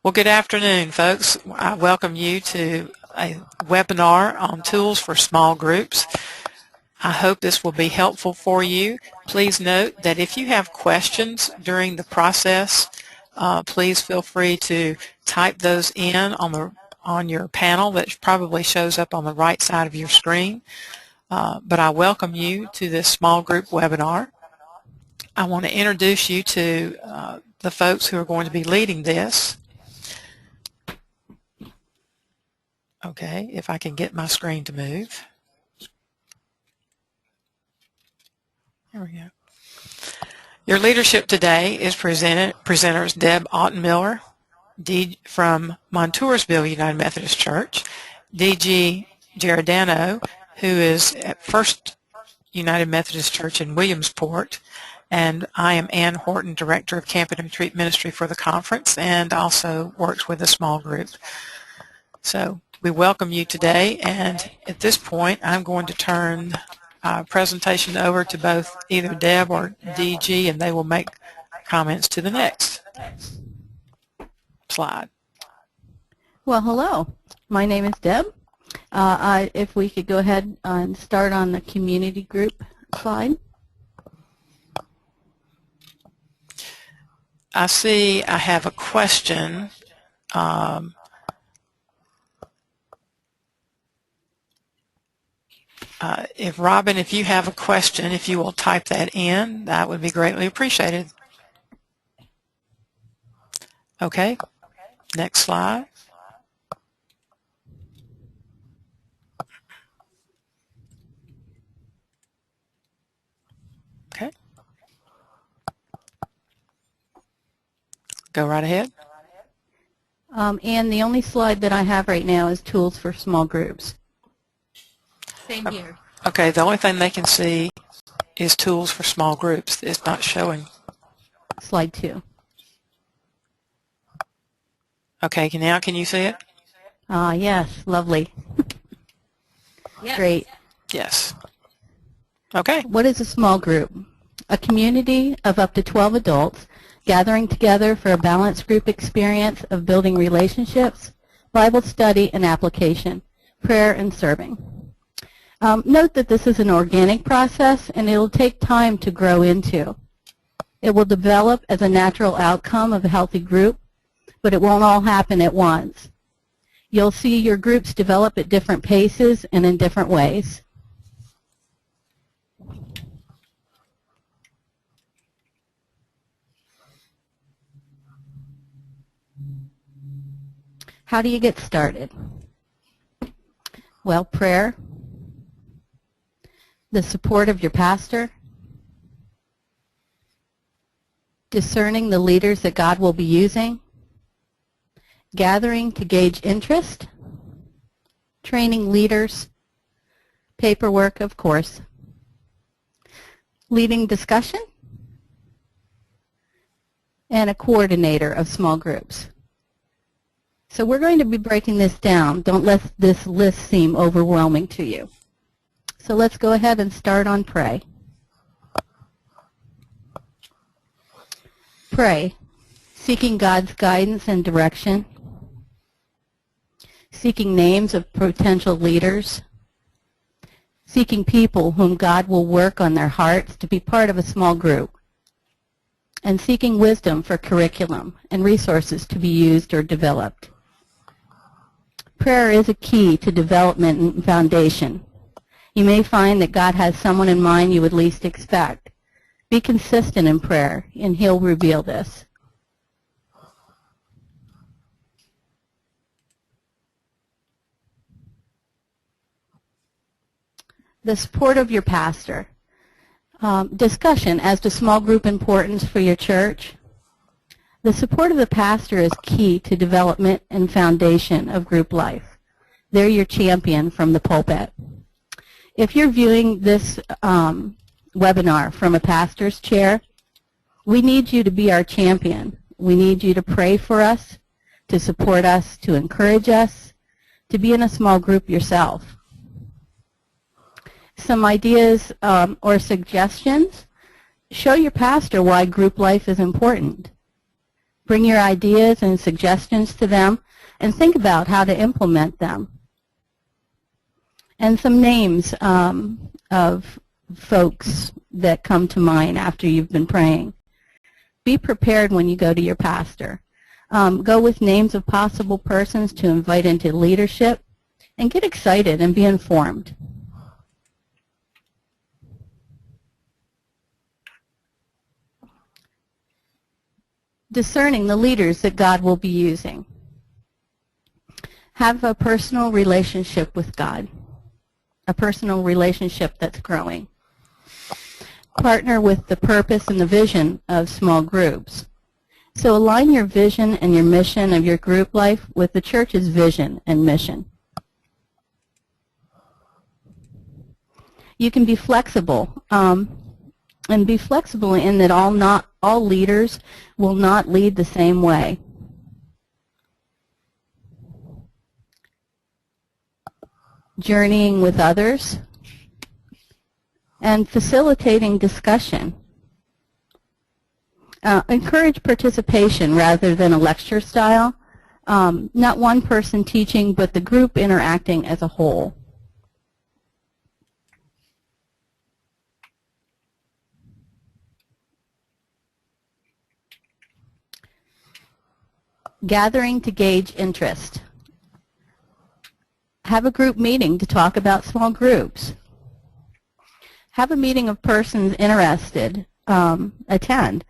Well, good afternoon, folks. I welcome you to a webinar on tools for small groups. I hope this will be helpful for you. Please note that if you have questions during the process, please feel free to type those in on your panel that probably shows up on the right side of your screen. But I welcome you to this small group webinar. I want to introduce you to the folks who are going to be leading this. Okay, if I can get my screen to move. There we go. Your leadership today is presenters Deb Ottenmiller from Montoursville United Methodist Church, D.G. Giordano, who is at First United Methodist Church in Williamsport, and I am Ann Horton, Director of Camp and Retreat Ministry for the conference, and also works with a small group. So we welcome you today, and at this point I'm going to turn presentation over to both either Deb or DG, and they will make comments to the next slide. Well, hello. My name is Deb. If we could go ahead and start on the community group slide. I see I have a question. If Robin, if you have a question, if you will type that in, that would be greatly appreciated. Okay, next slide. Okay. Go right ahead. And the only slide that I have right now is tools for small groups. Same here. Okay, the only thing they can see is tools for small groups. It's not showing. Slide 2. Okay, now can you see it? Yes, lovely. Yes. Great. Yes. Okay. What is a small group? A community of up to 12 adults gathering together for a balanced group experience of building relationships, Bible study and application, prayer and serving. Note that this is an organic process and it will take time to grow into. It will develop as a natural outcome of a healthy group, but it won't all happen at once. You'll see your groups develop at different paces and in different ways. How do you get started? Well, prayer, the support of your pastor, discerning the leaders that God will be using, gathering to gauge interest, training leaders, paperwork, of course, leading discussion, and a coordinator of small groups. So we're going to be breaking this down. Don't let this list seem overwhelming to you. So let's go ahead and start on pray. Pray, seeking God's guidance and direction, seeking names of potential leaders, seeking people whom God will work on their hearts to be part of a small group, and seeking wisdom for curriculum and resources to be used or developed. Prayer is a key to development and foundation. You may find that God has someone in mind you would least expect. Be consistent in prayer, and He'll reveal this. The support of your pastor. Discussion as to small group importance for your church. The support of the pastor is key to development and foundation of group life. They're your champion from the pulpit. If you're viewing this webinar from a pastor's chair, we need you to be our champion. We need you to pray for us, to support us, to encourage us, to be in a small group yourself. Some ideas or suggestions. Show your pastor why group life is important. Bring your ideas and suggestions to them and think about how to implement them. And some names of folks that come to mind after you've been praying. Be prepared when you go to your pastor. Go with names of possible persons to invite into leadership, and get excited and be informed. Discerning the leaders that God will be using. Have a personal relationship with God, a personal relationship that's growing. Partner with the purpose and the vision of small groups. So align your vision and your mission of your group life with the church's vision and mission. You can be flexible, and be flexible in that not all leaders will not lead the same way. Journeying with others and facilitating discussion. Encourage participation rather than a lecture style. Not one person teaching, but the group interacting as a whole. Gathering to gauge interest. Have a group meeting to talk about small groups. Have a meeting of persons interested. Attend.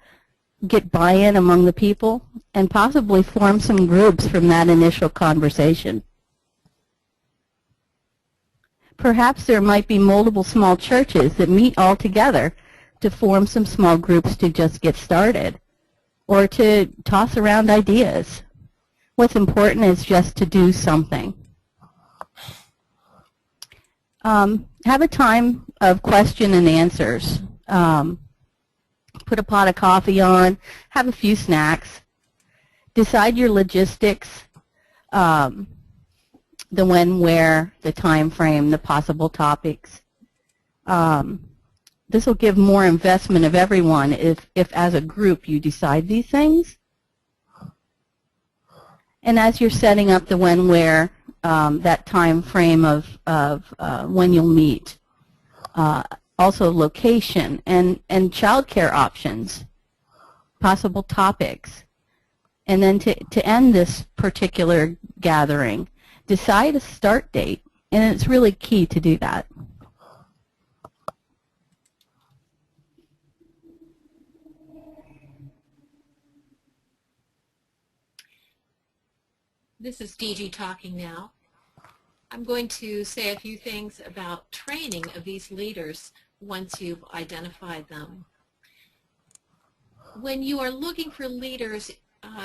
Get buy-in among the people, and possibly form some groups from that initial conversation. Perhaps there might be multiple small churches that meet all together to form some small groups to just get started, or to toss around ideas. What's important is just to do something. Have a time of question and answers. Put a pot of coffee on, have a few snacks, decide your logistics, the when, where, the time frame, the possible topics. This will give more investment of everyone if as a group you decide these things. And as you're setting up the when, where, that time frame of when you'll meet. Also location and childcare options, possible topics. And then to end this particular gathering, decide a start date. And it's really key to do that. This is DG talking now. I'm going to say a few things about training of these leaders once you've identified them. When you are looking for leaders,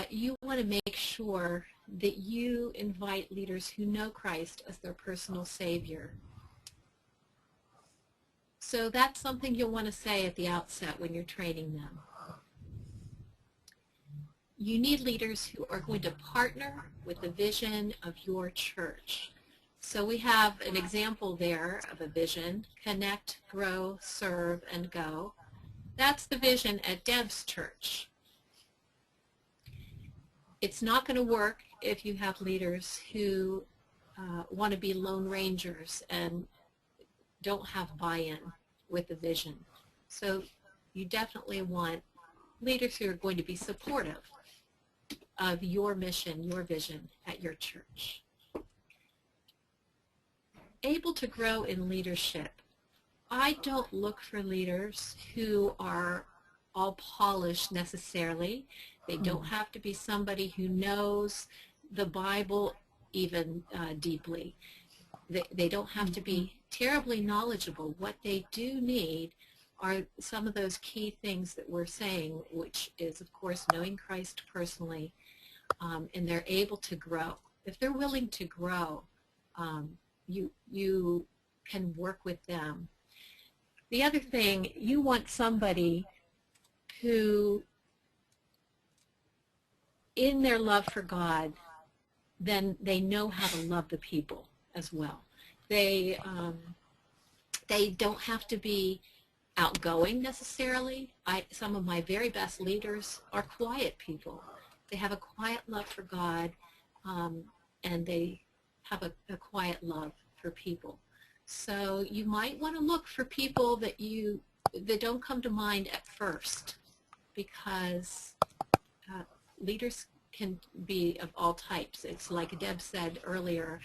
you want to make sure that you invite leaders who know Christ as their personal Savior. So that's something you'll want to say at the outset when you're training them. You need leaders who are going to partner with the vision of your church. So we have an example there of a vision: connect, grow, serve, and go. That's the vision at Deb's church. It's not going to work if you have leaders who want to be lone rangers and don't have buy-in with the vision. So you definitely want leaders who are going to be supportive of your mission, your vision at your church. Able to grow in leadership. I don't look for leaders who are all polished necessarily. They don't have to be somebody who knows the Bible even deeply. They don't have to be terribly knowledgeable. What they do need are some of those key things that we're saying, which is, of course, knowing Christ personally, and they're able to grow. If they're willing to grow, you can work with them. The other thing, you want somebody who, in their love for God, then they know how to love the people as well. They don't have to be outgoing necessarily. Some of my very best leaders are quiet people. They have a quiet love for God, and they have a quiet love for people. So you might want to look for people that don't come to mind at first, because leaders can be of all types. It's like Deb said earlier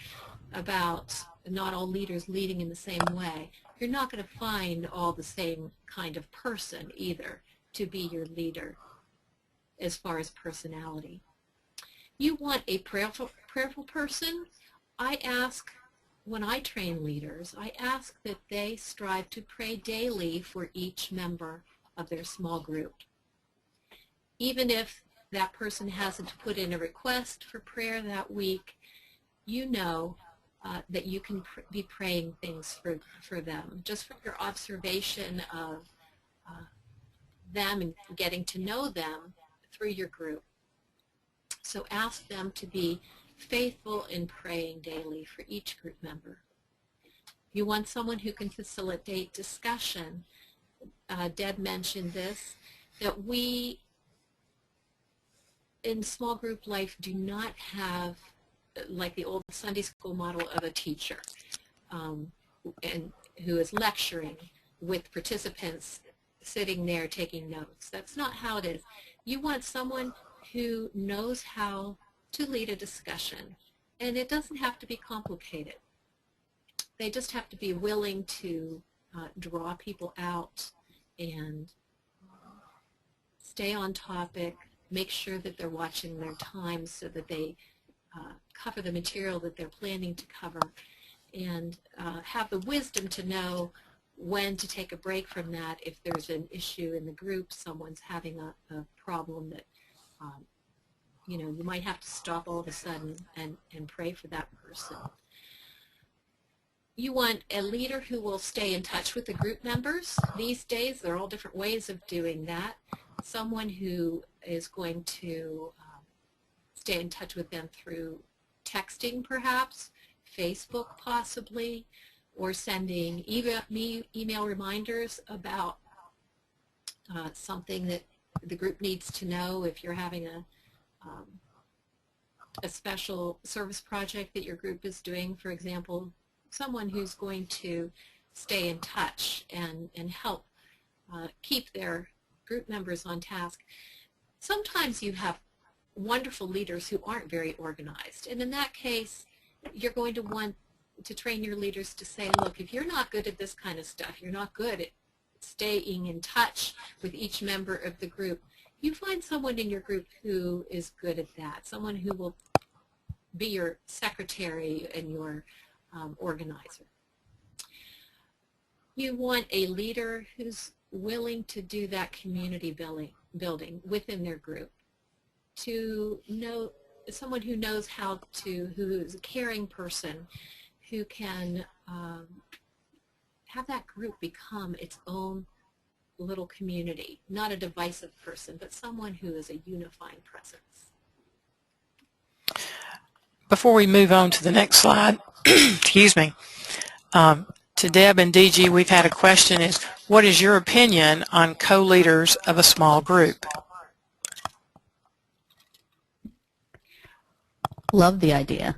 about not all leaders leading in the same way. You're not going to find all the same kind of person either to be your leader as far as personality. You want a prayerful person. When I train leaders, I ask that they strive to pray daily for each member of their small group. Even if that person hasn't put in a request for prayer that week, you know that you can be praying things for them, just from your observation of them and getting to know them through your group. So ask them to be faithful in praying daily for each group member. You want someone who can facilitate discussion. Deb mentioned this, that we in small group life do not have like the old Sunday school model of a teacher and who is lecturing with participants sitting there taking notes. That's not how it is. You want someone who knows how to lead a discussion, and it doesn't have to be complicated. They just have to be willing to draw people out and stay on topic, make sure that they're watching their time so that they cover the material that they're planning to cover, and have the wisdom to know when to take a break from that if there's an issue in the group, someone's having a problem that you might have to stop all of a sudden and pray for that person. You want a leader who will stay in touch with the group members. These days, there are all different ways of doing that. Someone who is going to stay in touch with them through texting, perhaps, Facebook possibly, or sending email reminders about something that the group needs to know. If you're having a special service project that your group is doing, for example, someone who's going to stay in touch and help keep their group members on task. Sometimes you have wonderful leaders who aren't very organized, and in that case you're going to want to train your leaders to say, look, if you're not good at this kind of stuff, you're not good at staying in touch with each member of the group, you find someone in your group who is good at that, someone who will be your secretary and your organizer. You want a leader who's willing to do that community building within their group, to know someone who knows how to, who is a caring person, who can have that group become its own little community, not a divisive person, but someone who is a unifying presence. Before we move on to the next slide, excuse me, to Deb and DG, we've had a question is, what is your opinion on co-leaders of a small group? Love the idea.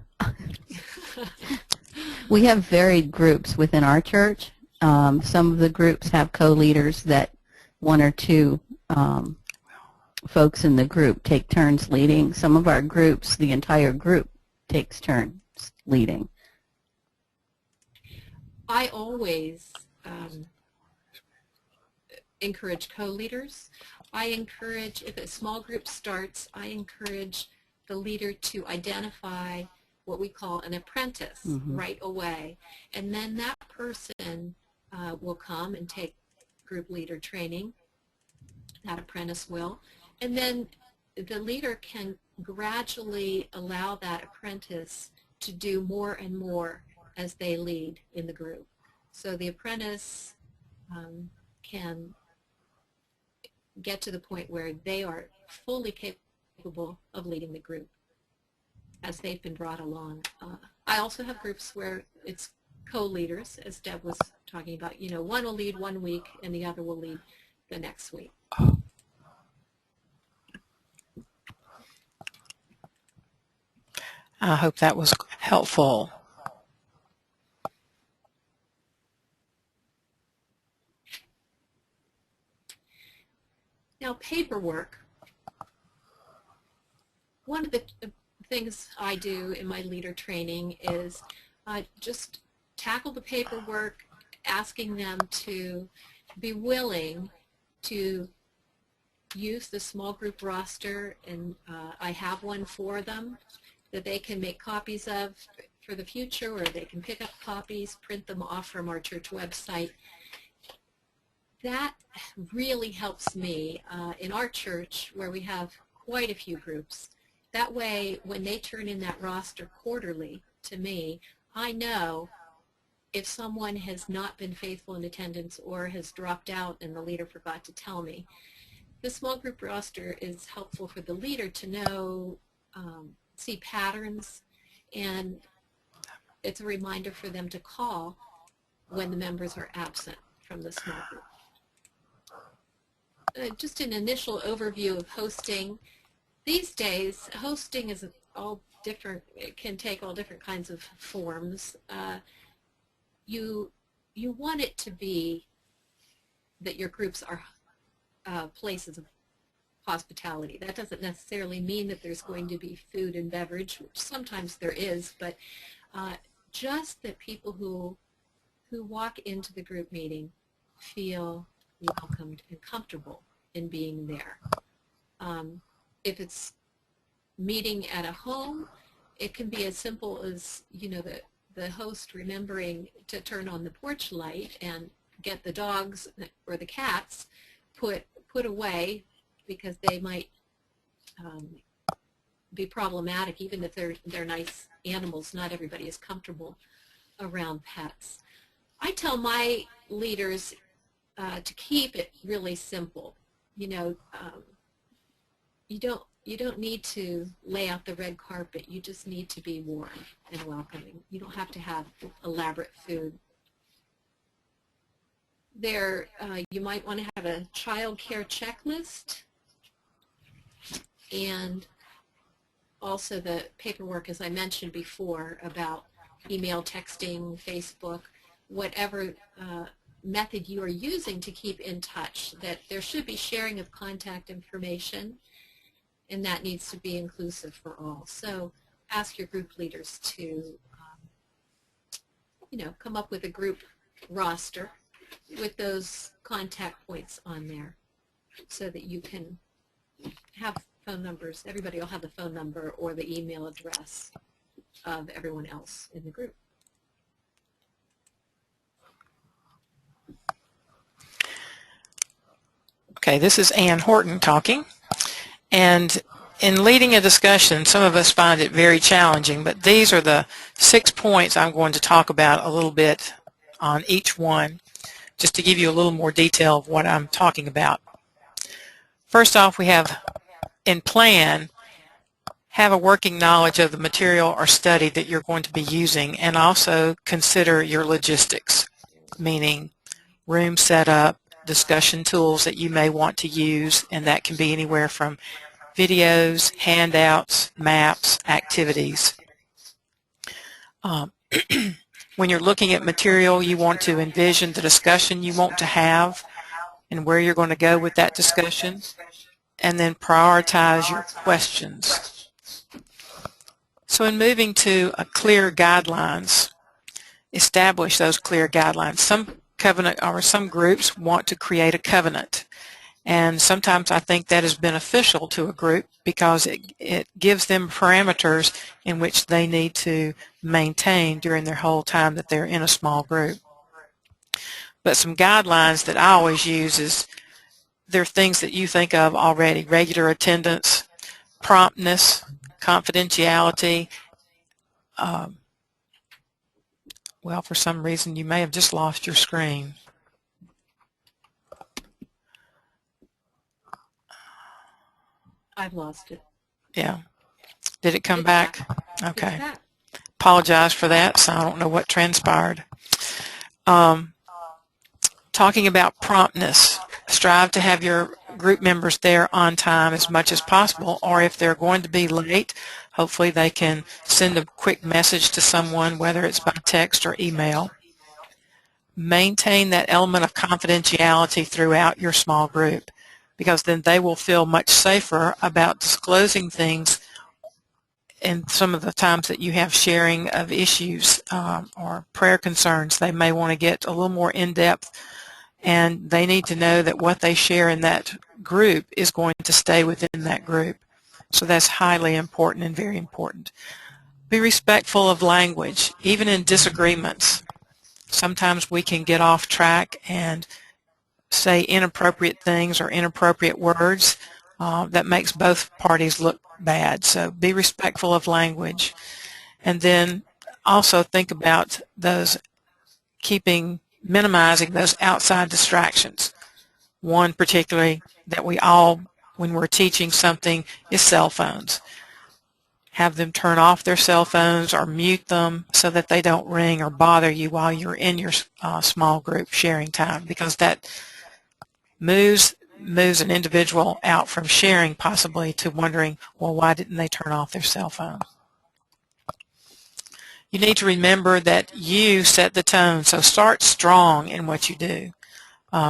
We have varied groups within our church. Some of the groups have co-leaders that one or two folks in the group take turns leading. Some of our groups, the entire group takes turns leading. I always encourage co-leaders. I encourage, if a small group starts, I encourage the leader to identify what we call an apprentice right away. And then that person will come and take group leader training, that apprentice will. And then the leader can gradually allow that apprentice to do more and more as they lead in the group. So the apprentice can get to the point where they are fully capable of leading the group as they've been brought along. I also have groups where it's co-leaders, as Deb was talking about. You know, one will lead one week and the other will lead the next week. I hope that was helpful. Now, paperwork. One of the things I do in my leader training is just tackle the paperwork, asking them to be willing to use the small group roster, and I have one for them that they can make copies of for the future, or they can pick up copies, print them off from our church website. That really helps me in our church, where we have quite a few groups. That way, when they turn in that roster quarterly to me, I know if someone has not been faithful in attendance or has dropped out and the leader forgot to tell me. The small group roster is helpful for the leader to know, see patterns, and it's a reminder for them to call when the members are absent from the small group. Just an initial overview of hosting. These days, hosting is all different. It can take all different kinds of forms. You want it to be that your groups are places of hospitality. That doesn't necessarily mean that there's going to be food and beverage, which sometimes there is, but just that people who walk into the group meeting feel welcomed and comfortable in being there. If it's meeting at a home, it can be as simple as, the host remembering to turn on the porch light and get the dogs or the cats put away, because they might be problematic. Even if they're nice animals, not everybody is comfortable around pets. I tell my leaders to keep it really simple. You don't need to lay out the red carpet. You just need to be warm and welcoming. You don't have to have elaborate food. There, you might want to have a child care checklist, and also the paperwork, as I mentioned before, about email, texting, Facebook, whatever method you are using to keep in touch, that there should be sharing of contact information, and that needs to be inclusive for all. So ask your group leaders to, come up with a group roster with those contact points on there, so that you can have phone numbers. Everybody will have the phone number or the email address of everyone else in the group. Okay, this is Ann Horton talking. And in leading a discussion, some of us find it very challenging, but these are the 6 points I'm going to talk about a little bit on each one, just to give you a little more detail of what I'm talking about. First off, we have in plan, have a working knowledge of the material or study that you're going to be using, and also consider your logistics, meaning room setup, discussion tools that you may want to use, and that can be anywhere from videos, handouts, maps, activities. When you're looking at material, you want to envision the discussion you want to have and where you're going to go with that discussion, and then prioritize your questions. So in moving to a clear guidelines, establish those clear guidelines. Some covenant or some groups want to create a covenant, and sometimes I think that is beneficial to a group because it gives them parameters in which they need to maintain during their whole time that they're in a small group. But some guidelines that I always use is, there are things that you think of already: regular attendance, promptness, confidentiality. Well, for some reason you may have just lost your screen. I've lost it. Yeah. Did it come back? Okay. It's back. Apologize for that, so I don't know what transpired. Talking about promptness, strive to have your group members there on time as much as possible, or if they're going to be late, Hopefully they can send a quick message to someone, whether it's by text or email. Maintain that element of confidentiality throughout your small group, because then they will feel much safer about disclosing things in some of the times that you have sharing of issues or prayer concerns. They may want to get a little more in-depth, and they need to know that what they share in that group is going to stay within that group. So that's highly important and very important. Be respectful of language, even in disagreements. Sometimes we can get off track and say inappropriate things or inappropriate words that makes both parties look bad. So be respectful of language. And then also think about those minimizing those outside distractions. One particularly that we all, when we're teaching something, is cell phones. Have them turn off their cell phones or mute them so that they don't ring or bother you while you're in your small group sharing time, because that moves an individual out from sharing possibly to wondering, well, why didn't they turn off their cell phone? You need to remember that you set the tone, so start strong in what you do.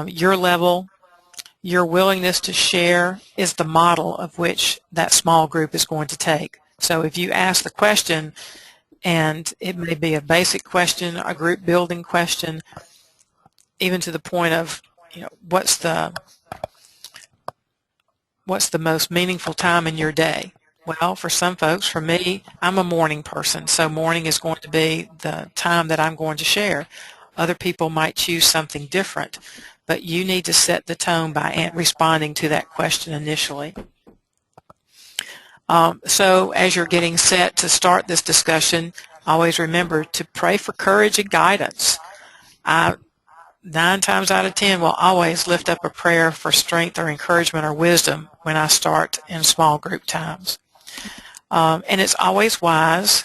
Your level, your willingness to share is the model of which that small group is going to take. So if you ask the question, and it may be a basic question, a group building question, even to the point of, what's the most meaningful time in your day? Well, for some folks, for me, I'm a morning person, so morning is going to be the time that I'm going to share. Other people might choose something different, but you need to set the tone by responding to that question initially. So as you're getting set to start this discussion, always remember to pray for courage and guidance. 9 times out of 10 will always lift up a prayer for strength or encouragement or wisdom when I start in small group times. And it's always wise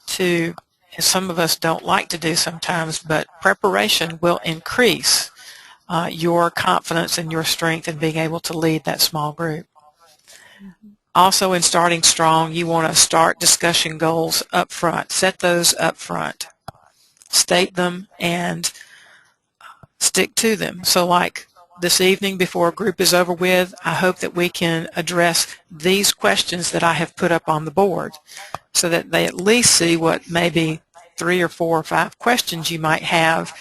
to, as some of us don't like to do sometimes, but preparation will increase your confidence and your strength in being able to lead that small group. Also, in starting strong, you want to start discussion goals up front. Set those up front. State them and stick to them. So like this evening before a group is over with, I hope that we can address these questions that I have put up on the board so that they at least see what maybe 3 or 4 or 5 questions you might have.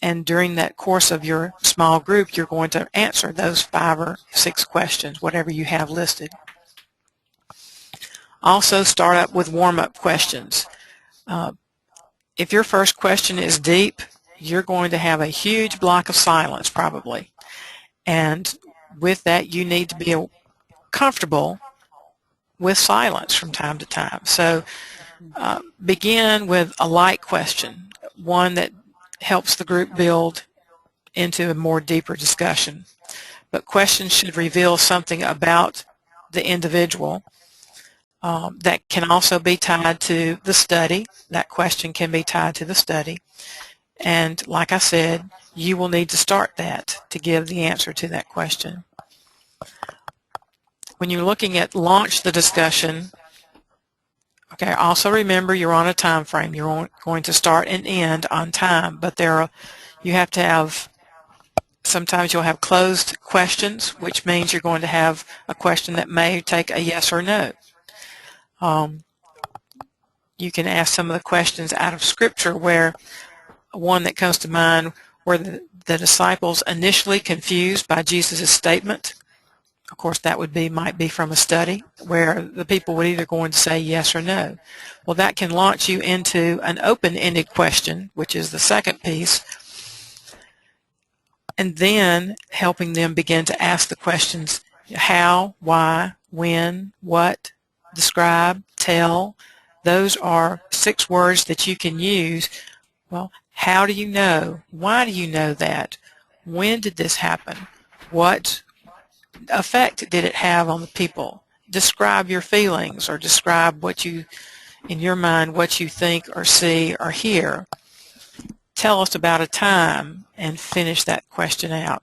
And during that course of your small group, you're going to answer those 5 or 6 questions, whatever you have listed. Also start up with warm-up questions. If your first question is deep, you're going to have a huge block of silence probably. And with that, you need to be comfortable with silence from time to time. So begin with a light question, one that helps the group build into a more deeper discussion. But questions should reveal something about the individual that can also be tied to the study. That question can be tied to the study. And like I said, you will need to start that to give the answer to that question. When you're looking at launch the discussion, okay, also remember you're on a time frame. You're going to start and end on time, but you have to have, sometimes you'll have closed questions, which means you're going to have a question that may take a yes or no. You can ask some of the questions out of Scripture, where one that comes to mind were the disciples initially confused by Jesus' statement. Of course, that might be from a study where the people would either going to say yes or no. Well, that can launch you into an open-ended question, which is the second piece, and then helping them begin to ask the questions: how, why, when, what, describe, tell. Those are 6 words that you can use. Well, how do you know? Why do you know that? When did this happen? What effect did it have on the people? Describe your feelings, or describe what you, in your mind, what you think or see or hear. Tell us about a time, and finish that question out.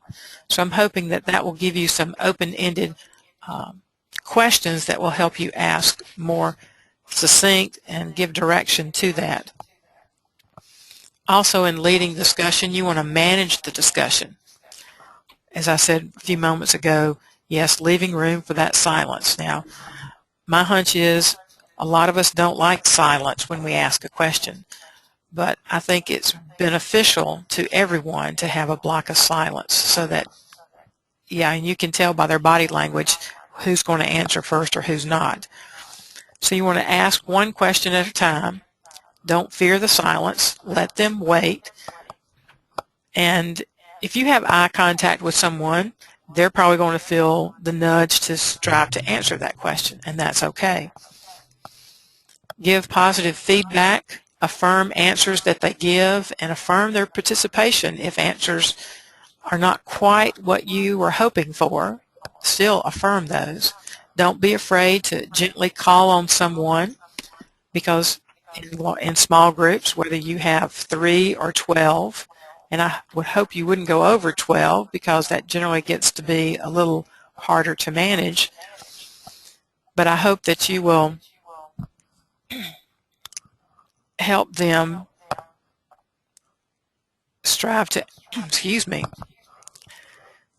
So I'm hoping that that will give you some open-ended questions that will help you ask more succinct, and give direction to that. Also, in leading discussion, you want to manage the discussion. As I said a few moments ago, yes, leaving room for that silence. Now, my hunch is a lot of us don't like silence when we ask a question, but I think it's beneficial to everyone to have a block of silence so that, yeah, and you can tell by their body language who's going to answer first or who's not. So you want to ask one question at a time. Don't fear the silence. Let them wait. And if you have eye contact with someone, they're probably going to feel the nudge to strive to answer that question, and that's okay. Give positive feedback, affirm answers that they give, and affirm their participation if answers are not quite what you were hoping for. Still affirm those. Don't be afraid to gently call on someone, because in small groups, whether you have 3 or 12, and I would hope you wouldn't go over 12 because that generally gets to be a little harder to manage, but I hope that you will help them strive to, excuse me,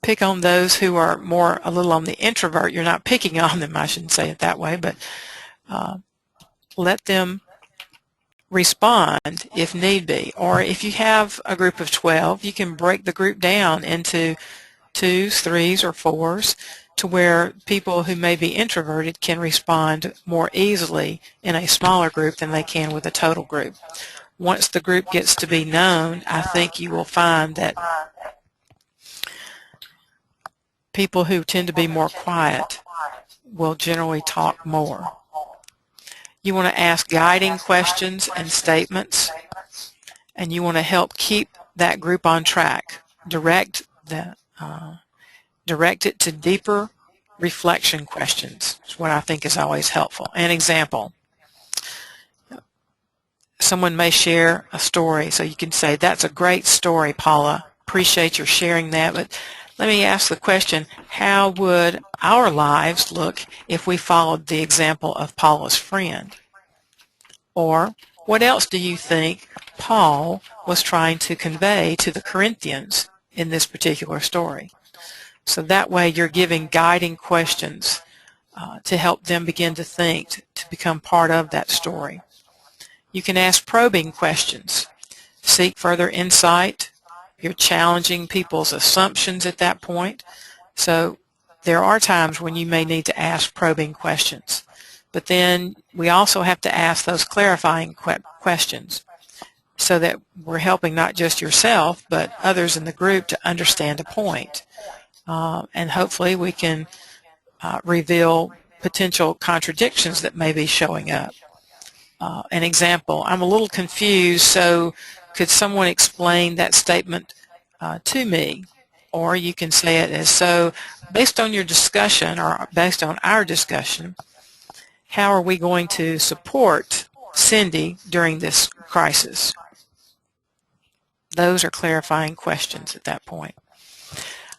pick on those who are more a little on the introvert. You're not picking on them, I shouldn't say it that way, but let them respond if need be. Or if you have a group of 12, you can break the group down into 2s, 3s, or 4s to where people who may be introverted can respond more easily in a smaller group than they can with a total group. Once the group gets to be known, I think you will find that people who tend to be more quiet will generally talk more. You want to ask guiding questions and statements, and you want to help keep that group on track. Direct it to deeper reflection questions. Is what I think is always helpful. An example, someone may share a story, so you can say, "That's a great story, Paula. Appreciate your sharing that, but let me ask the question, how would our lives look if we followed the example of Paula's friend?" Or, what else do you think Paul was trying to convey to the Corinthians in this particular story? So that way you're giving guiding questions to help them begin to think, to become part of that story. You can ask probing questions. Seek further insight. You're challenging people's assumptions at that point. So there are times when you may need to ask probing questions. But then we also have to ask those clarifying questions so that we're helping not just yourself, but others in the group to understand a point. And hopefully we can reveal potential contradictions that may be showing up. An example, I'm a little confused, so could someone explain that statement to me? Or you can say it as, so based on your discussion, or based on our discussion, how are we going to support Cindy during this crisis? Those are clarifying questions at that point.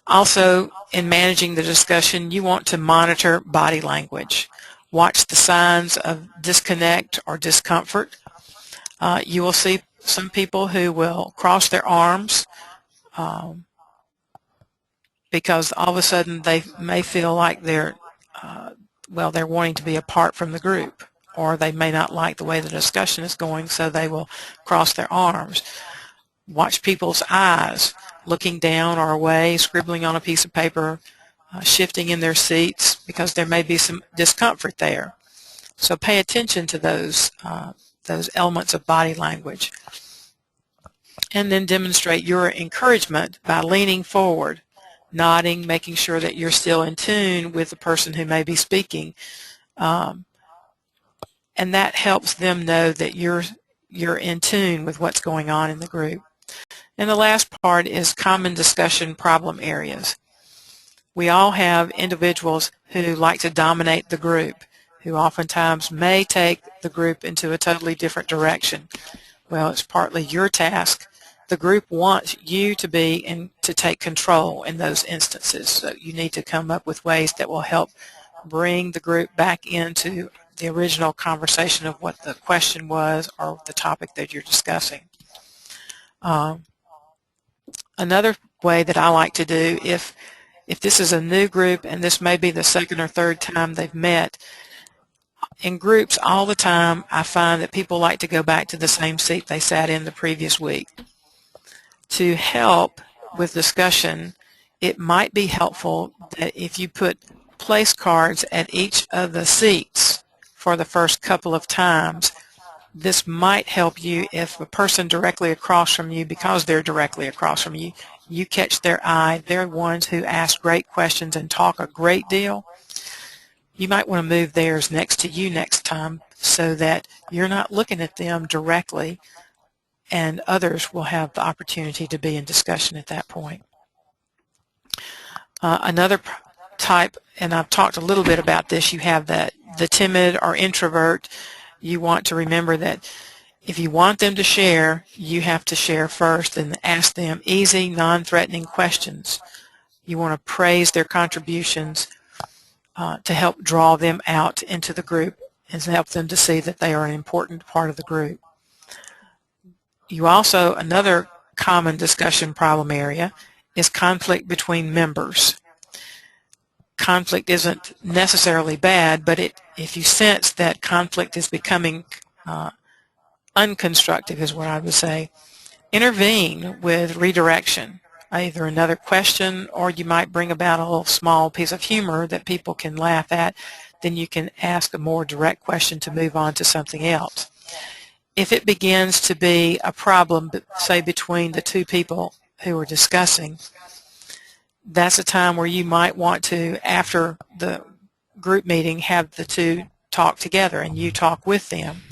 Also, in managing the discussion, you want to monitor body language. Watch the signs of disconnect or discomfort. You will see some people who will cross their arms because all of a sudden they may feel like they're wanting to be apart from the group, or they may not like the way the discussion is going, so they will cross their arms. Watch people's eyes, looking down or away, scribbling on a piece of paper, shifting in their seats because there may be some discomfort there. So pay attention to those elements of body language. And then demonstrate your encouragement by leaning forward, nodding, making sure that you're still in tune with the person who may be speaking. And that helps them know that you're in tune with what's going on in the group. And the last part is common discussion problem areas. We all have individuals who like to dominate the group, who oftentimes may take the group into a totally different direction. Well, it's partly your task. The group wants you to be and to take control in those instances. So you need to come up with ways that will help bring the group back into the original conversation of what the question was or the topic that you're discussing. Another way that I like to do, if this is a new group and this may be the second or third time they've met, in groups all the time I find that people like to go back to the same seat they sat in the previous week. To help with discussion, it might be helpful that if you put place cards at each of the seats for the first couple of times, this might help you if a person directly across from you, because they're directly across from you, you catch their eye, they're ones who ask great questions and talk a great deal. You might want to move theirs next to you next time so that you're not looking at them directly, and others will have the opportunity to be in discussion at that point. Another type, and I've talked a little bit about this, you have the timid or introvert. You want to remember that if you want them to share, you have to share first and ask them easy, non-threatening questions. You want to praise their contributions to help draw them out into the group and to help them to see that they are an important part of the group. You also, another common discussion problem area is conflict between members. Conflict isn't necessarily bad, but if you sense that conflict is becoming unconstructive, is what I would say, intervene with redirection, either another question, or you might bring about a little small piece of humor that people can laugh at. Then you can ask a more direct question to move on to something else. If it begins to be a problem, say between the two people who are discussing, that's a time where you might want to, after the group meeting, have the two talk together and you talk with them.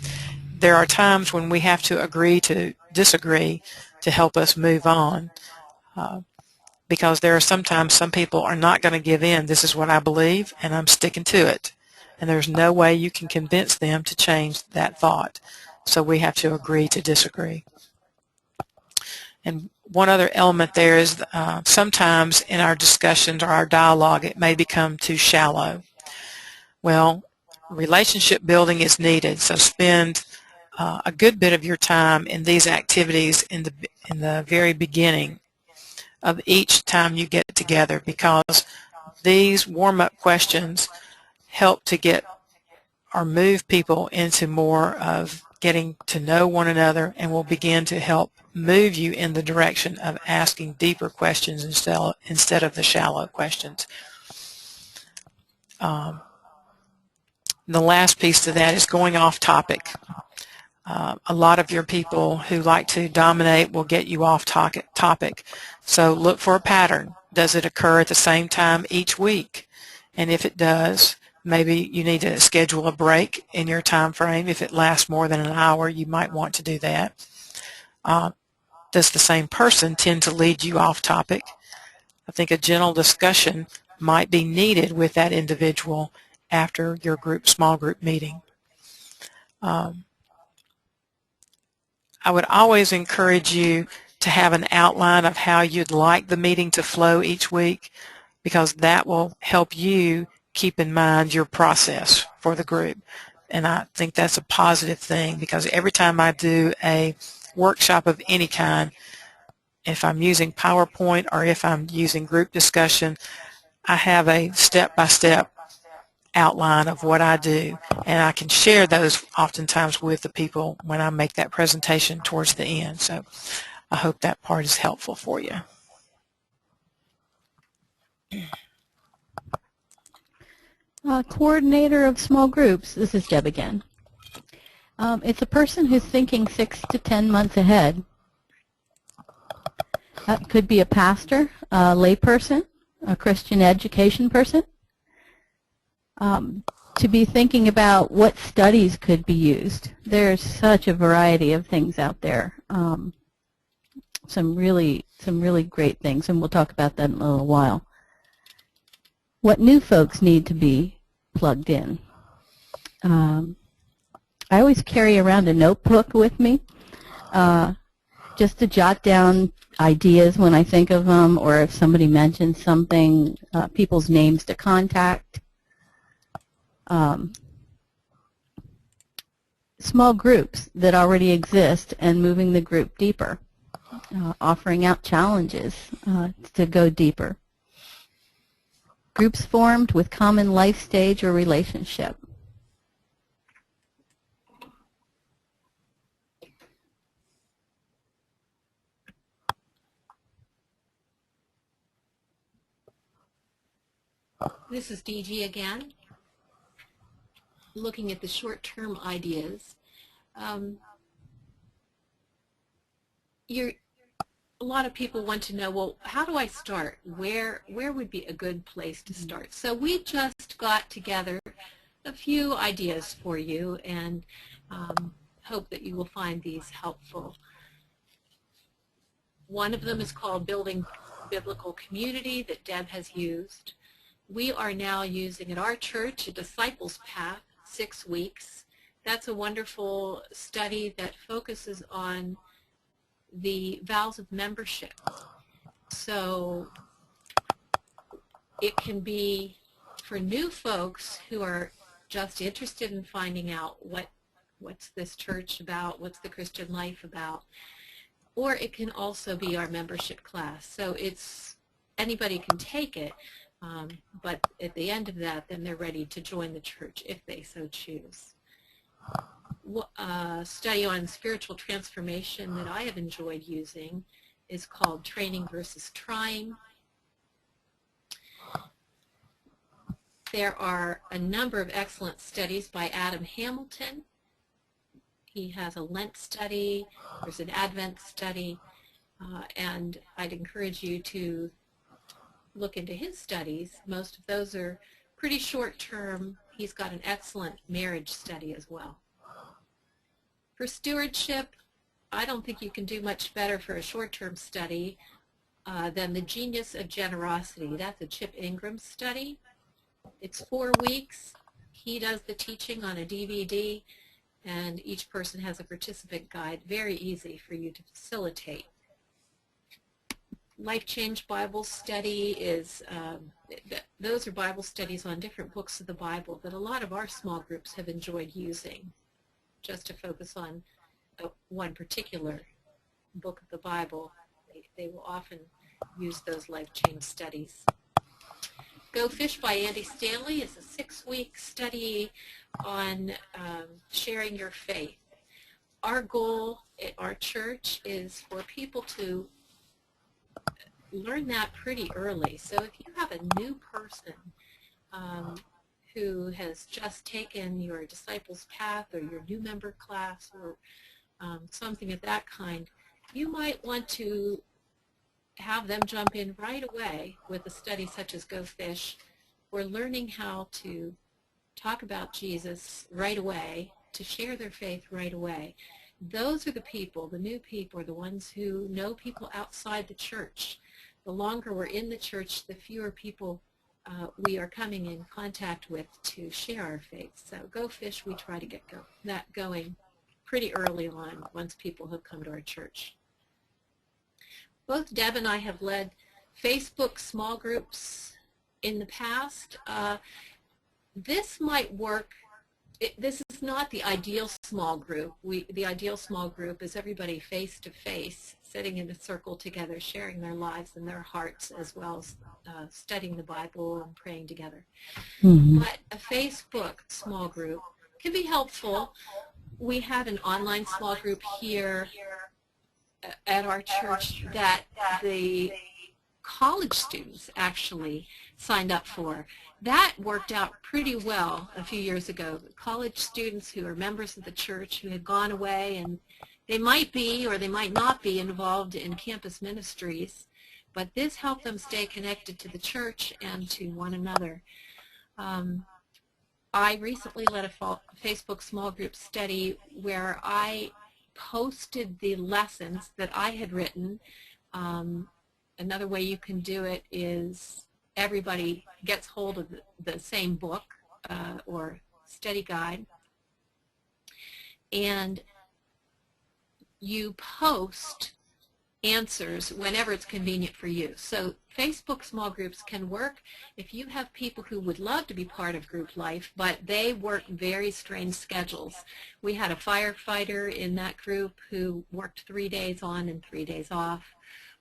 There are times when we have to agree to disagree to help us move on, because there are sometimes some people are not going to give in. This is what I believe and I'm sticking to it, and there's no way you can convince them to change that thought. So we have to agree to disagree. And one other element there is sometimes in our discussions or our dialogue it may become too shallow. Well, relationship building is needed, so spend a good bit of your time in these activities in the very beginning of each time you get together, because these warm-up questions help to get or move people into more of getting to know one another, and will begin to help move you in the direction of asking deeper questions instead of the shallow questions. The last piece to that is going off topic. A lot of your people who like to dominate will get you off topic. So look for a pattern. Does it occur at the same time each week? And if it does, maybe you need to schedule a break in your time frame. If it lasts more than an hour, you might want to do that. Does the same person tend to lead you off topic? I think a gentle discussion might be needed with that individual after your small group meeting. I would always encourage you to have an outline of how you'd like the meeting to flow each week, because that will help you keep in mind your process for the group. And I think that's a positive thing, because every time I do a workshop of any kind, if I'm using PowerPoint or if I'm using group discussion, I have a step-by-step outline of what I do, and I can share those oftentimes with the people when I make that presentation towards the end. So I hope that part is helpful for you. Coordinator of small groups. This is Deb again. It's a person who's thinking 6 to 10 months ahead. Could be a pastor, a lay person, a Christian education person. To be thinking about what studies could be used. There's such a variety of things out there. Some really great things, and we'll talk about that in a little while. What new folks need to be plugged in. I always carry around a notebook with me just to jot down ideas when I think of them, or if somebody mentions something, people's names to contact. small groups that already exist and moving the group deeper, offering out challenges to go deeper. Groups formed with common life stage or relationship. This is DG again, looking at the short-term ideas. A lot of people want to know, well, how do I start? Where would be a good place to start? So we just got together a few ideas for you, and hope that you will find these helpful. One of them is called Building Biblical Community that Deb has used. We are now using at our church a Disciples Path, 6 weeks. That's a wonderful study that focuses on the vows of membership. So it can be for new folks who are just interested in finding out what's this church about, what's the Christian life about, or it can also be our membership class. So anybody can take it, but at the end of that, then they're ready to join the church if they so choose. A study on spiritual transformation that I have enjoyed using is called Training versus Trying. There are a number of excellent studies by Adam Hamilton. He has a Lent study, there's an Advent study, and I'd encourage you to look into his studies. Most of those are pretty short term. He's got an excellent marriage study as well. For stewardship, I don't think you can do much better for a short-term study than The Genius of Generosity. That's a Chip Ingram study. It's 4 weeks. He does the teaching on a DVD, and each person has a participant guide. Very easy for you to facilitate. Life Change Bible Study is, those are Bible studies on different books of the Bible that a lot of our small groups have enjoyed using, just to focus on one particular book of the Bible. They will often use those life change studies. Go Fish by Andy Stanley is a 6-week study on sharing your faith. Our goal at our church is for people to learn that pretty early. So if you have a new person who has just taken your Disciples Path or your new member class or something of that kind, you might want to have them jump in right away with a study such as Go Fish. We're learning how to talk about Jesus right away, to share their faith right away. Those are the people, the new people, are the ones who know people outside the church. The longer we're in the church, the fewer people we are coming in contact with to share our faith. So Go Fish, we try to get that going pretty early on once people have come to our church. Both Deb and I have led Facebook small groups in the past. This might work. This is not the ideal small group. The ideal small group is everybody face to face, sitting in a circle together, sharing their lives and their hearts, as well as studying the Bible and praying together. Mm-hmm. But a Facebook small group can be helpful. We had an online small group here at our church that the college students actually signed up for. That worked out pretty well a few years ago. College students who are members of the church who had gone away, and they might be or they might not be involved in campus ministries, but this helped them stay connected to the church and to one another. I recently led a Facebook small group study where I posted the lessons that I had written. Another way you can do it is everybody gets hold of the same book or study guide, and you post answers whenever it's convenient for you. So Facebook small groups can work if you have people who would love to be part of group life, but they work very strange schedules. We had a firefighter in that group who worked 3 days on and 3 days off.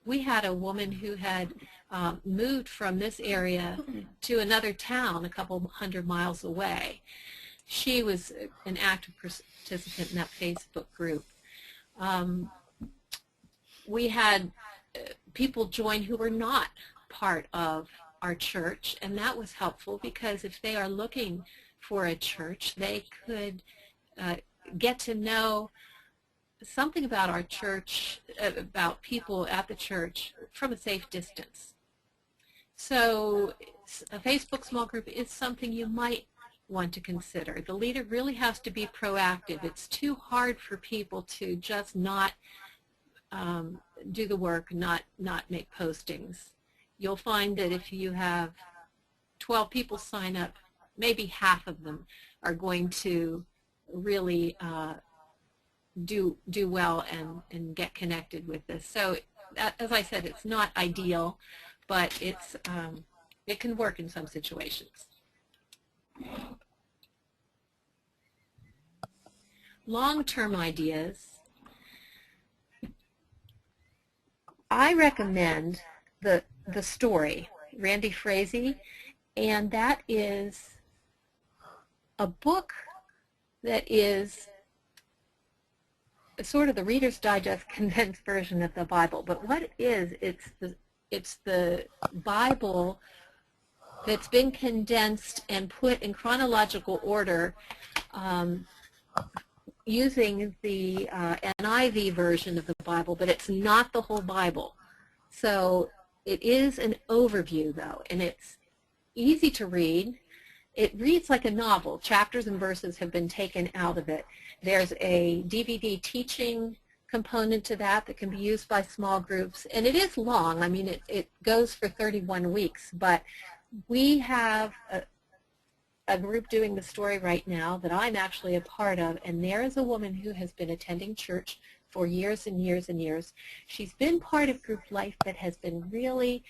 We had a woman who had moved from this area to another town a couple hundred miles away. She was an active participant in that Facebook group. We had people join who were not part of our church, and that was helpful because if they are looking for a church, they could get to know something about our church, about people at the church from a safe distance. So a Facebook small group is something you might want to consider. The leader really has to be proactive. It's too hard for people to just not do the work, not make postings. You'll find that if you have 12 people sign up, maybe half of them are going to really do well and get connected with this. So as I said, it's not ideal, but it's it can work in some situations. Long-term ideas. I recommend the story, Randy Frazee, and that is a book that is sort of the Reader's Digest condensed version of the Bible. But what it is, it's the Bible that's been condensed and put in chronological order using the NIV version of the Bible, but it's not the whole Bible. So it is an overview, though, and it's easy to read. It reads like a novel. Chapters and verses have been taken out of it. There's a DVD teaching component to that can be used by small groups, and it is long. I mean, it goes for 31 weeks, but we have a group doing the story right now that I'm actually a part of, and there is a woman who has been attending church for years and years and years. She's been part of group life but has been really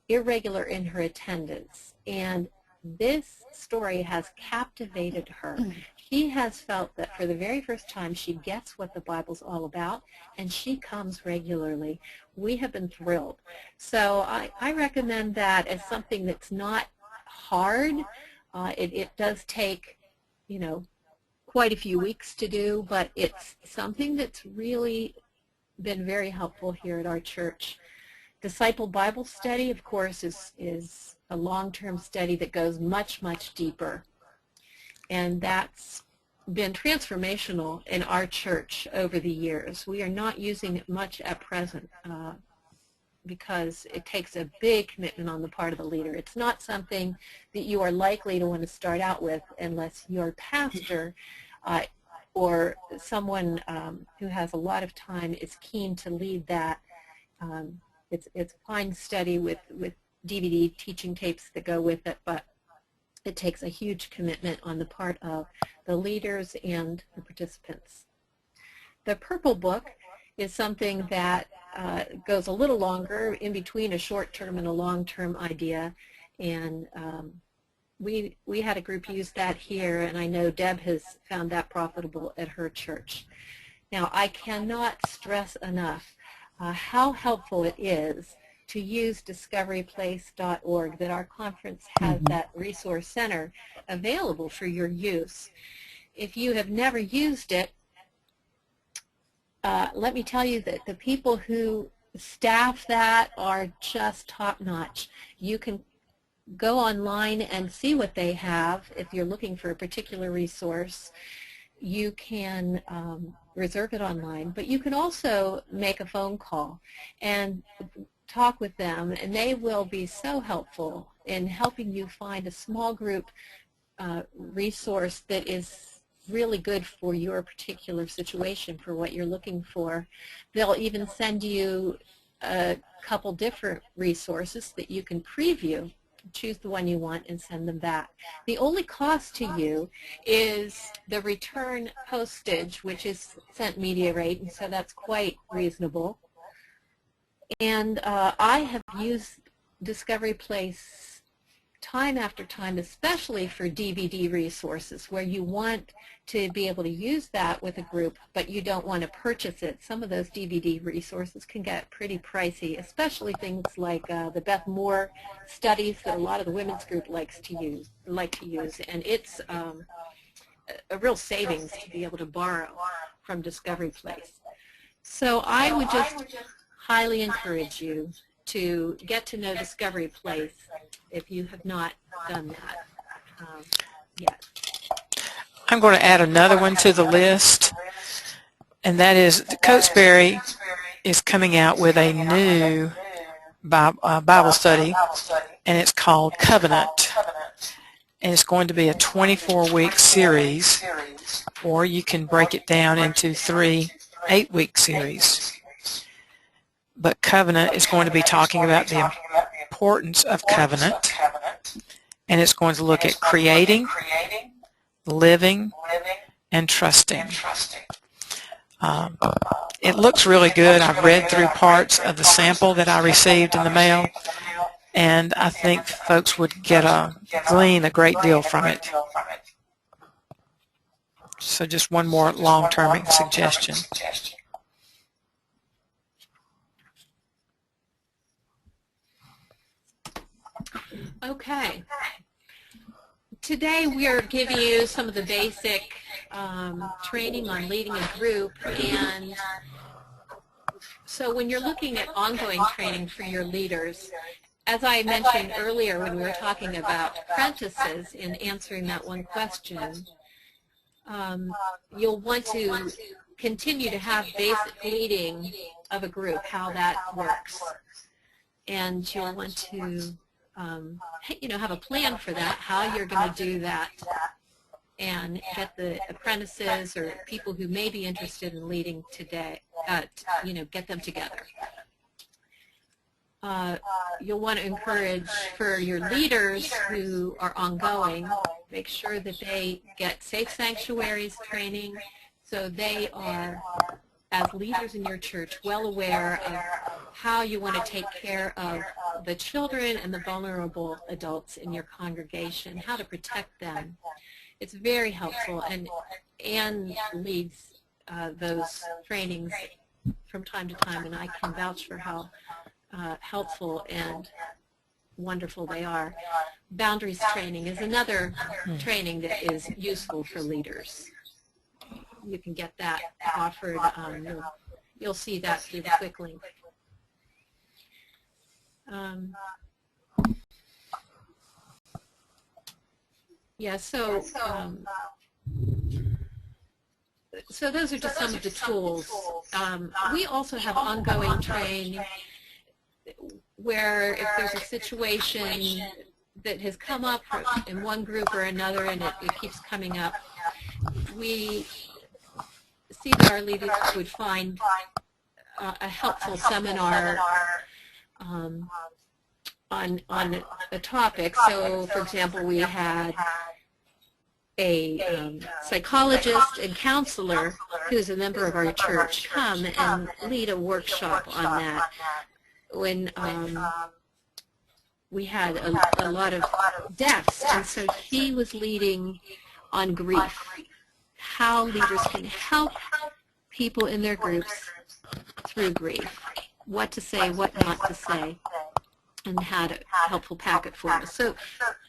irregular in her attendance, and this story has captivated her. She has felt that for the very first time she gets what the Bible's all about, and she comes regularly. We have been thrilled. So I recommend that as something that's not hard. It does take, quite a few weeks to do, but it's something that's really been very helpful here at our church. Disciple Bible Study, of course, is a long-term study that goes much, much deeper. And that's been transformational in our church over the years. We are not using it much at present because it takes a big commitment on the part of the leader. It's not something that you are likely to want to start out with unless your pastor or someone who has a lot of time is keen to lead that. It's a fine study with DVD teaching tapes that go with it, but it takes a huge commitment on the part of the leaders and the participants. The Purple Book is something that goes a little longer, in between a short-term and a long-term idea, and we had a group use that here, and I know Deb has found that profitable at her church. Now, I cannot stress enough how helpful it is to use discoveryplace.org, that our conference has that resource center available for your use. If you have never used it, let me tell you that the people who staff that are just top-notch. You can go online and see what they have if you're looking for a particular resource. You can reserve it online, but you can also make a phone call and talk with them, and they will be so helpful in helping you find a small group resource that is really good for your particular situation, for what you're looking for. They'll even send you a couple different resources that you can preview, choose the one you want, and send them back. The only cost to you is the return postage, which is cent media rate, and so that's quite reasonable. And I have used Discovery Place time after time, especially for DVD resources, where you want to be able to use that with a group, but you don't want to purchase it. Some of those DVD resources can get pretty pricey, especially things like the Beth Moore studies that a lot of the women's group like to use, and it's a real savings to be able to borrow from Discovery Place. So I would just highly encourage you to get to know Discovery Place if you have not done that yet. I'm going to add another one to the list, and that is Cokesbury is coming out with a new Bible study, and it's called Covenant. And it's going to be a 24-week series, or you can break it down into 3 8-week series. But Covenant is going to be talking about the importance of covenant, and it's going to look at creating, living, and trusting. It looks really good. I've read through parts of the sample that I received in the mail, and I think folks would glean a great deal from it. So just one more long-term suggestion. Okay. Today we are giving you some of the basic training on leading a group, and so when you're looking at ongoing training for your leaders, as I mentioned earlier when we were talking about apprentices in answering that one question, you'll want to continue to have basic leading of a group, how that works, and you'll want to have a plan for that, how you're going to do that, and get the apprentices or people who may be interested in leading today, get them together. You'll want to encourage for your leaders who are ongoing, make sure that they get safe sanctuaries training so they are, as leaders in your church, well aware of how you want to take care of the children and the vulnerable adults in your congregation, how to protect them. It's very helpful, and Anne leads those trainings from time to time, and I can vouch for how helpful and wonderful they are. Boundaries training is another training that is useful for leaders. You can get that offered. You'll see that through the quick link. So those are just some of the tools. We also have ongoing training where if there's a situation that has come up in one group or another and it keeps coming up, we see that our leaders would find a helpful seminar on a topic. So, for example, we had a psychologist and counselor who's a member of our church come and lead a workshop on that. When we had a lot of deaths, and so he was leading on grief, how leaders can help people in their groups through grief, what to say, what not to say, and had a helpful packet for us. So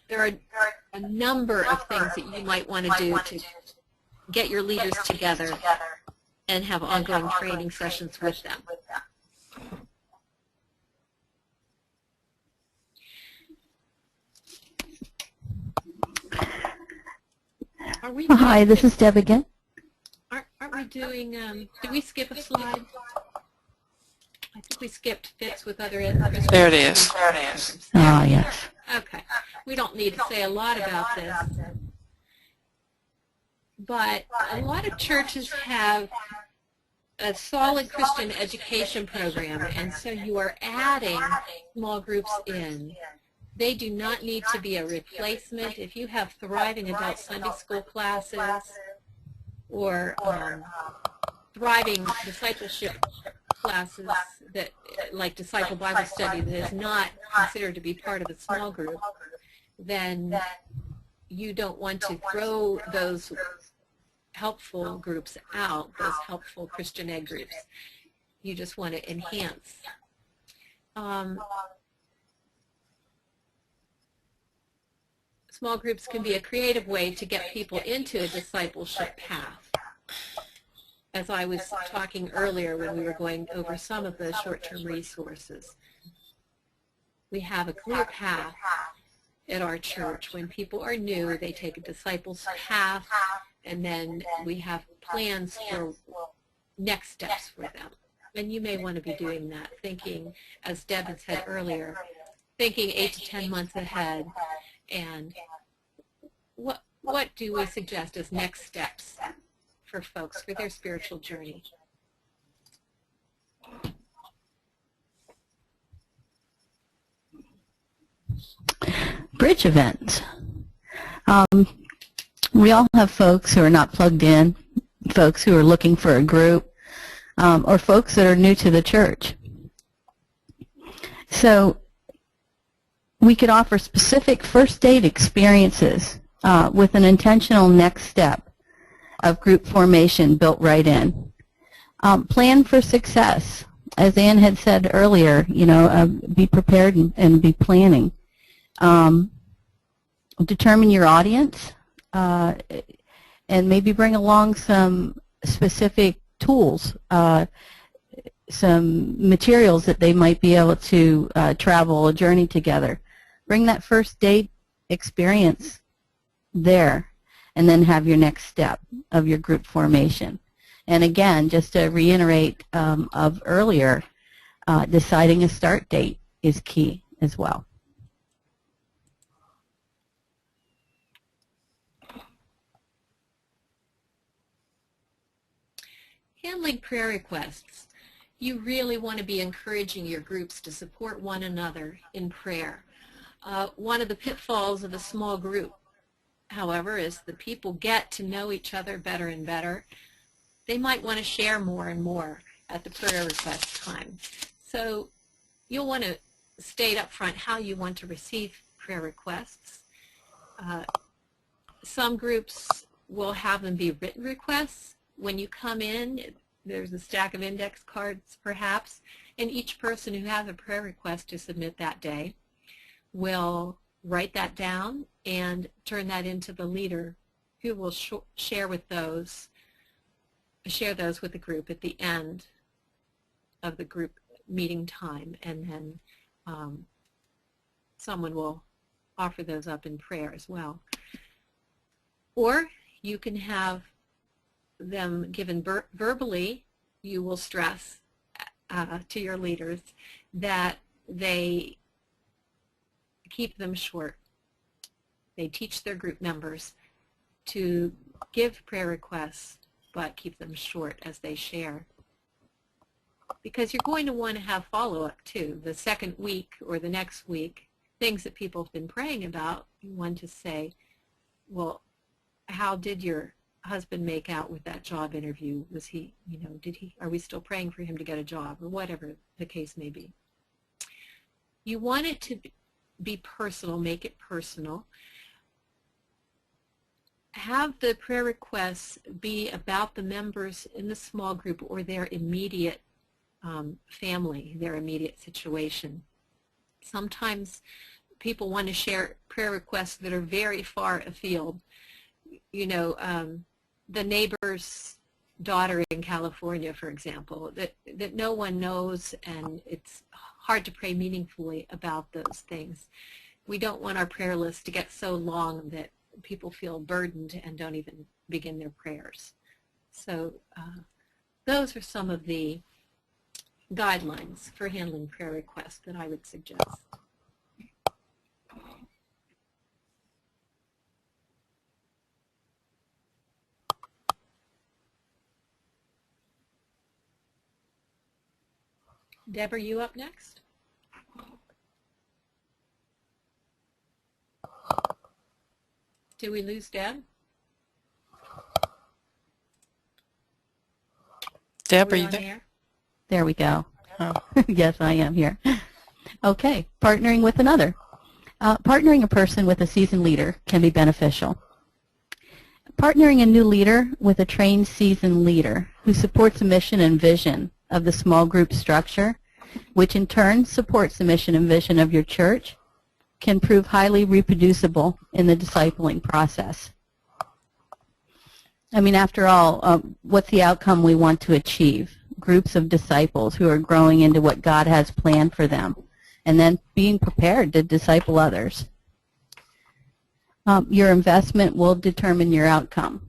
there are a number of things that you might want to do to get your leaders together and have ongoing training sessions with them. Hi, this is Deb again. Aren't we doing, did we skip a slide? I think we skipped fits with other education. There it is. Ah, yes. Okay. We don't need to say a lot about this. But a lot of churches have a solid Christian education program, and so you are adding small groups in. They do not need to be a replacement. If you have thriving adult Sunday school classes or thriving discipleship classes that like Disciple Bible Study, that is not considered to be part of a small group, then you don't want to throw those helpful groups out, those helpful Christian ed groups. You just want to enhance. Small groups can be a creative way to get people into a discipleship path. As I was talking earlier when we were going over some of the short-term resources, we have a clear path at our church. When people are new, they take a disciples path, and then we have plans for next steps for them. And you may want to be doing that, thinking, as Deb had said earlier, thinking 8 to 10 months ahead, and what do we suggest as next steps for folks for their spiritual journey? Bridge events. We all have folks who are not plugged in, folks who are looking for a group, or folks that are new to the church. So we could offer specific first date experiences with an intentional next step of group formation built right in. Plan for success. As Ann had said earlier, be prepared and be planning. Determine your audience and maybe bring along some specific tools, some materials that they might be able to travel a journey together. Bring that first date experience there, and then have your next step of your group formation. And again, just to reiterate of earlier, deciding a start date is key as well. Handling prayer requests. You really want to be encouraging your groups to support one another in prayer. One of the pitfalls of a small group, however, is the people get to know each other better and better. They might want to share more and more at the prayer request time. So you'll want to state up front how you want to receive prayer requests. Some groups will have them be written requests. When you come in, there's a stack of index cards perhaps, and each person who has a prayer request to submit that day will write that down and turn that into the leader, who will share those with the group at the end of the group meeting time, and then someone will offer those up in prayer as well. Or you can have them given verbally. You will stress to your leaders that they keep them short. They teach their group members to give prayer requests, but keep them short as they share. Because you're going to want to have follow-up too. The second week or the next week, things that people have been praying about, you want to say, well, how did your husband make out with that job interview? Was he, are we still praying for him to get a job, or whatever the case may be? You want it to be personal, make it personal. Have the prayer requests be about the members in the small group or their immediate family, their immediate situation. Sometimes people want to share prayer requests that are very far afield. The neighbor's daughter in California, for example, that no one knows, and it's hard to pray meaningfully about those things. We don't want our prayer list to get so long that people feel burdened and don't even begin their prayers. So those are some of the guidelines for handling prayer requests that I would suggest. Deb, are you up next? Did we lose Deb? Deb, are you there? There? There we go. Oh. Yes, I am here. Okay, partnering with another. Partnering a person with a seasoned leader can be beneficial. Partnering a new leader with a trained seasoned leader who supports the mission and vision of the small group structure, which in turn supports the mission and vision of your church, can prove highly reproducible in the discipling process. I mean, after all, what's the outcome we want to achieve? Groups of disciples who are growing into what God has planned for them, and then being prepared to disciple others. Your investment will determine your outcome.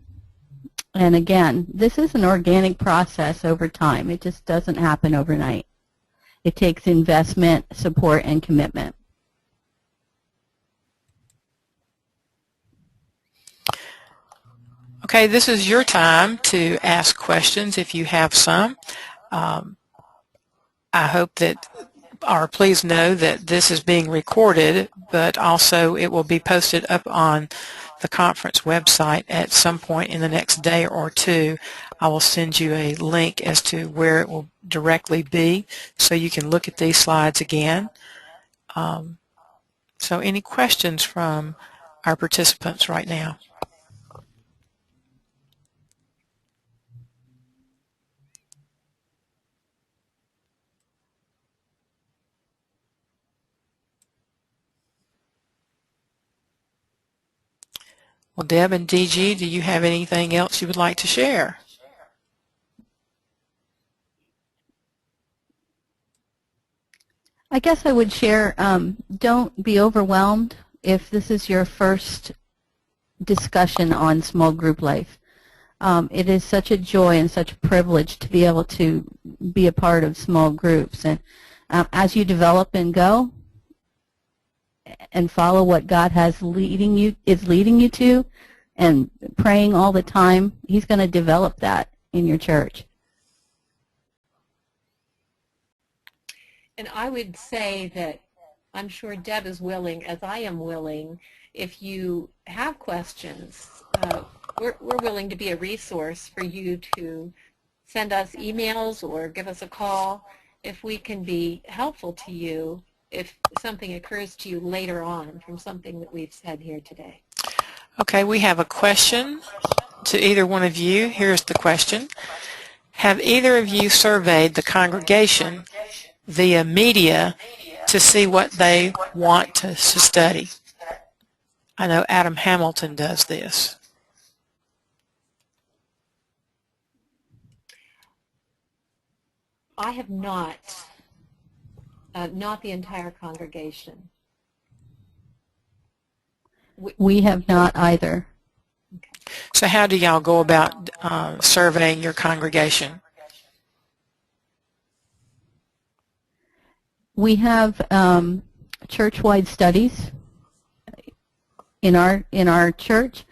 And again, this is an organic process over time. It just doesn't happen overnight. It takes investment, support, and commitment. Okay, this is your time to ask questions if you have some. I hope that, or please know that this is being recorded, but also it will be posted up on the conference website at some point in the next day or two. I will send you a link as to where it will directly be so you can look at these slides again. So any questions from our participants right now? Well, Deb and DG, do you have anything else you would like to share? I guess I would share, don't be overwhelmed if this is your first discussion on small group life. It is such a joy and such a privilege to be able to be a part of small groups. And as you develop and go and follow what God is leading you to, and praying all the time, He's going to develop that in your church. And I would say that I'm sure Deb is willing, as I am willing, if you have questions, we're willing to be a resource for you to send us emails or give us a call if we can be helpful to you if something occurs to you later on from something that we've said here today. Okay, we have a question to either one of you. Here's the question. Have either of you surveyed the congregation via media to see what they want to study? I know Adam Hamilton does this. I have not the entire congregation. We have not either. So how do y'all go about surveying your congregation? We have church-wide studies in our church,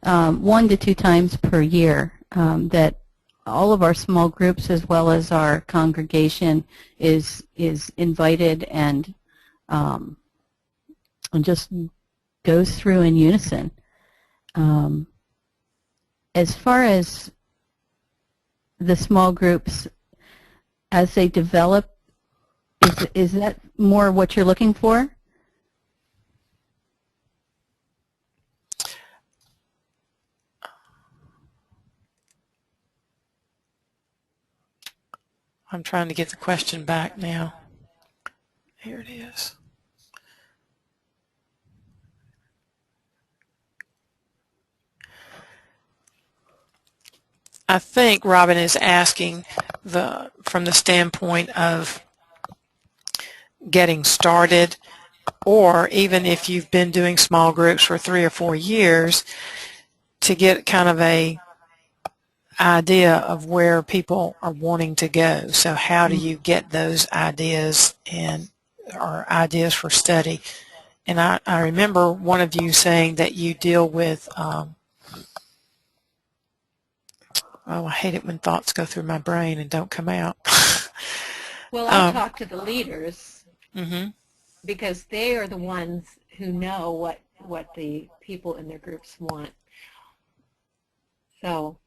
1 to 2 times per year, that all of our small groups as well as our congregation is invited and just goes through in unison. As far as the small groups as they develop, is that more what you're looking for? I'm trying to get the question back now. Here it is. I think Robin is asking from the standpoint of getting started, or even if you've been doing small groups for 3 or 4 years, to get kind of a idea of where people are wanting to go. So how do you get those ideas or ideas for study? And I remember one of you saying that you deal with oh, I hate it when thoughts go through my brain and don't come out. Well, I talk to the leaders Mm-hmm. because they are the ones who know what the people in their groups want. So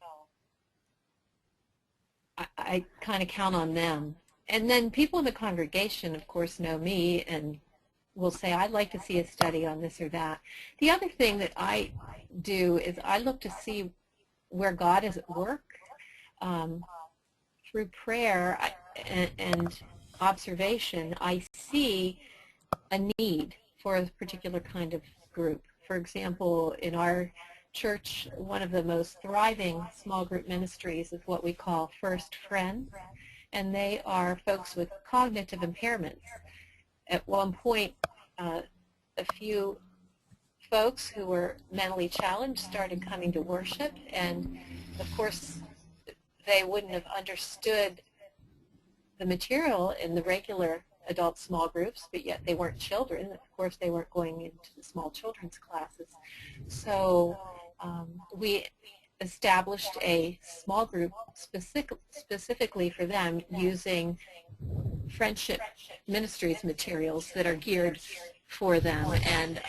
I kind of count on them. And then people in the congregation, of course, know me and will say, I'd like to see a study on this or that. The other thing that I do is I look to see where God is at work. Through prayer and observation, I see a need for a particular kind of group. For example, in our church, one of the most thriving small group ministries is what we call First Friends, and they are folks with cognitive impairments. At one point, a few folks who were mentally challenged started coming to worship, and of course they wouldn't have understood the material in the regular adult small groups, but yet they weren't children. Of course, they weren't going into the small children's classes. So we established a small group specifically for them using Friendship Ministries materials that are geared for them. And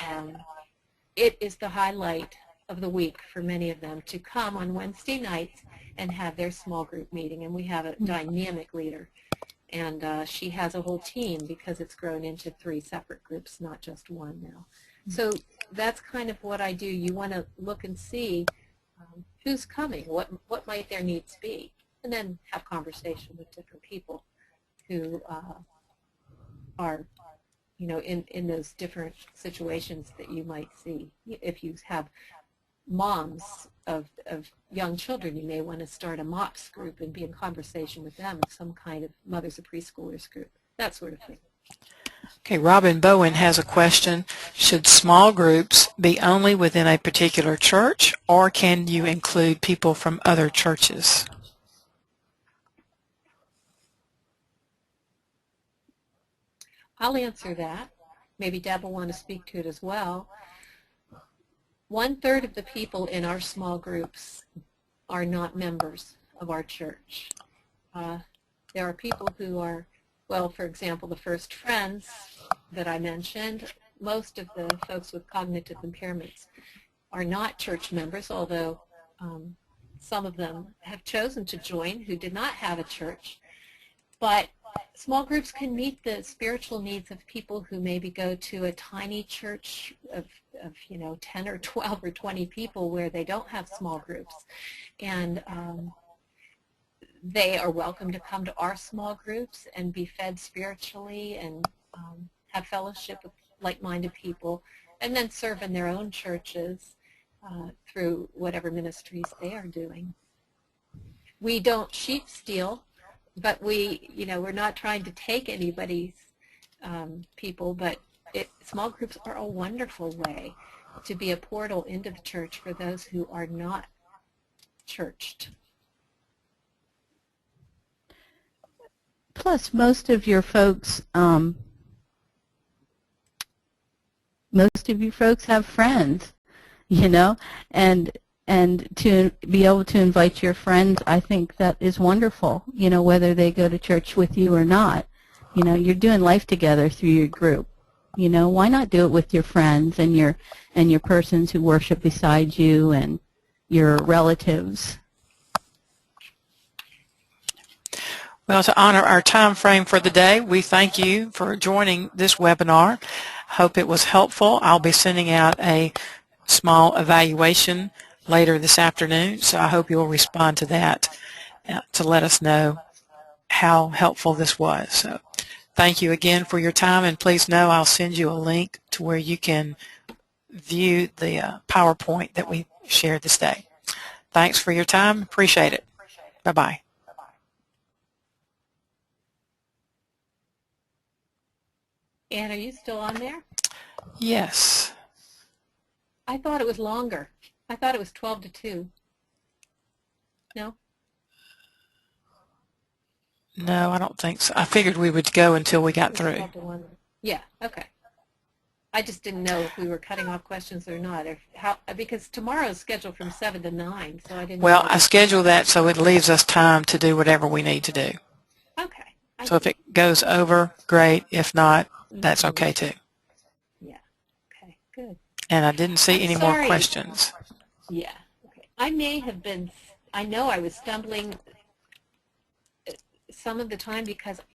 it is the highlight of the week for many of them to come on Wednesday nights and have their small group meeting. And we have a dynamic leader. And she has a whole team because it's grown into 3 separate groups, not just one now. So that's kind of what I do. You want to look and see who's coming, what might their needs be, and then have conversation with different people who are, you know, in those different situations that you might see. If you have moms of young children, you may want to start a MOPS group and be in conversation with them, some kind of mothers of preschoolers group, that sort of thing. Okay, Robin Bowen has a question. Should small groups be only within a particular church, or can you include people from other churches? I'll answer that. Maybe Deb will want to speak to it as well. 1/3 of the people in our small groups are not members of our church. There are people who are, well, for example, the First Friends that I mentioned, most of the folks with cognitive impairments are not church members, although some of them have chosen to join who did not have a church. But small groups can meet the spiritual needs of people who maybe go to a tiny church of 10 or 12 or 20 people where they don't have small groups. And they are welcome to come to our small groups and be fed spiritually and have fellowship with like-minded people, and then serve in their own churches through whatever ministries they are doing. We don't sheep steal, but we're not trying to take anybody's people, but small groups are a wonderful way to be a portal into the church for those who are not churched. Plus, most of you folks have friends, and to be able to invite your friends, I think that is wonderful, whether they go to church with you or not. You're doing life together through your group. Why not do it with your friends and your persons who worship beside you and your relatives? Well, to honor our time frame for the day, we thank you for joining this webinar. Hope it was helpful. I'll be sending out a small evaluation later this afternoon, so I hope you'll respond to that to let us know how helpful this was. So thank you again for your time, and please know I'll send you a link to where you can view the PowerPoint that we shared this day. Thanks for your time. Appreciate it. Bye-bye. Ann, are you still on there? Yes. I thought it was longer. I thought it was 12 to 2. No? No, I don't think so. I figured we would go until we got through. 12 to 1. Yeah, okay. I just didn't know if we were cutting off questions or not, or how, because tomorrow's scheduled from 7 to 9, so I didn't know. Well, I schedule that so it leaves us time to do whatever we need to do. Okay. So if it goes over, great. If not, that's okay too. Yeah. Okay, good. And I didn't see any more Sorry. questions. Yeah. Okay. I may have been, I know I was stumbling some of the time because